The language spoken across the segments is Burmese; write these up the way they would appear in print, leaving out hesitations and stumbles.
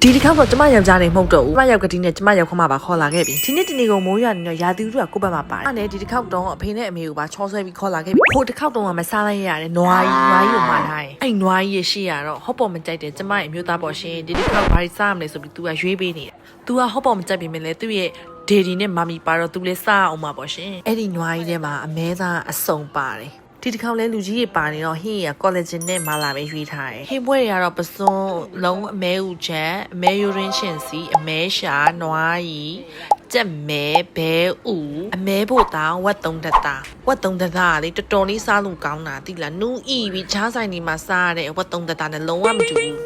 ဒီတစ်ခါတော့ကျမယောက်ျားနေမဟုတ်တော့ဘူးကျမယောက်ကတိနဲ့ကျမရောက်ခမပါခေါ်လာခဲ့ပြီဒီနေ့တနေ့ကမိုးရွာနေတော့ရာသီဥတုကကိုယ့်ဘက်မှာပါတယ်အဲ့နဲ့ဒီတစ်ခါတော့အဖေနဲ့အမေကိုပါချောဆွဲပြီးခေါ်လာခဲ့ပြီဟိုတစ်ခါတော့မစားလိုက်ရတယ်နွားကြီးကိုမှားထားတယ်အဲ့နွားကြီးရရှိရတော့ဟော့ပေါ်မကြိုက်တယ်ကျမရဲ့အမျိုးသားပေါ်ရှင်ဒီတစ်ခါဘာစားမလဲဆိုပြီး तू ကရွေးပေးနေတယ် तू ကဟော့ပေါ်မကြိုက်ပြီမလဲသူ့ရဲ့ဒေဒီနဲ့မမီပါတော့ तू လည်းစားအောင်ပါပေါ့ရှင်အဲ့ဒီနွားကြီးထဲမှာအမဲသားအစုံပါတယ်ဒီတစ်ခါလဲလူကြီးတွေပါနေတော့ဟင်းရကော်လာဂျင်နဲ့မာလာပဲရွေးထားတယ်ဟင်းပွဲတွေကတော့ပစွန်းလုံးအမဲဥချက်အမဲယူရင်းရှင်စီအမဲရှာနွားရီကြက်မဲဘဲဥအမဲဖို့တောင်ဝက်သုံးတက်တာဝက်သုံးတက်တာလေတော်တော်လေးစားလို့ကောင်းတာတိလားနူးဤပြီးချားဆိုင်ဒီမှာစားရတဲ့ဝက်သုံးတက်တာနဲ့လုံးဝမတူဘူး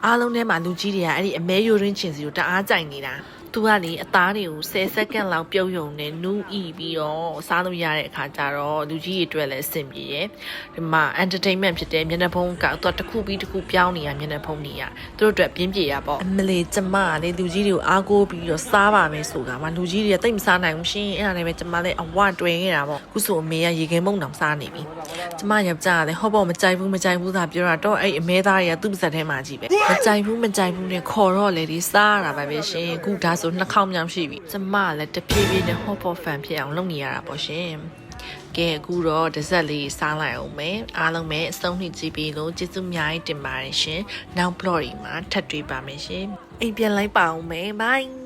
အားလုံးထဲမှာလူကြီးတွေကအဲ့ဒီအမဲယူရင်းရှင်စီကိုတအားကြိုက်နေတာသူကလေအသားတွေကို10စက္ကန့်လောက်ပြုတ်ယုံနဲ့နူးဤပြီးတော့စားလို့ရတဲ့အခါကျတော့လူကြီးတွေအတွက်လည်းအဆင်ပြေရယ်ဒီမှာ entertainment ဖြစ်တဲ့မျက်နှာဖုံးကတော့တစ်ခုပြီးတစ်ခုပြောင်းနေရမျက်နှာဖုံးနေရသူတို့အတွက်ပြင်းပြေရပေါ့အမလေးကျမလေလူကြီးတွေကိုအားကိုးပြီးတော့စားပါမယ်ဆိုတာမှလူကြီးတွေကတိတ်မစားနိုင်ဘူးရှင်အဲ့ဒါနဲ့ပဲကျမလည်းအဝတွင်နေတာပေါ့ခုဆိုအမေကရေခဲမုံတောင်စားနေပြီကျမယောက်ျားကလည်းဟောပေါ့မကြိုက်ဘူးသာပြောတာတော့အဲ့အမဲသားတွေကသူ့ပါစက်ထဲမှာကြီးပဲမကြိုက်ဘူးနဲ့ခေါ်တော့လေဒီစားရတာပဲရှင်ခုဒါဆိုနှာခေါင်းမြောင်ရှိပြီကျမလည်းတဖြည်းဖြည်းနဲ့ hot pot fan ဖြစ်အောင်လုပ်နေရတာပေါ့ရှင်ကဲအခုတော့ဒဇက်လေးစားလိုက်အောင်မယ်အားလုံးပဲအဆုံးထိကြည့်ပြီးလို့ကျေးဇူးအများကြီးတင်ပါတယ်ရှင်နောက် blog ဒီမှာထပ်တွေ့ပါမယ်ရှင်အိမ်ပြန်လိုက်ပါအောင်မယ် bye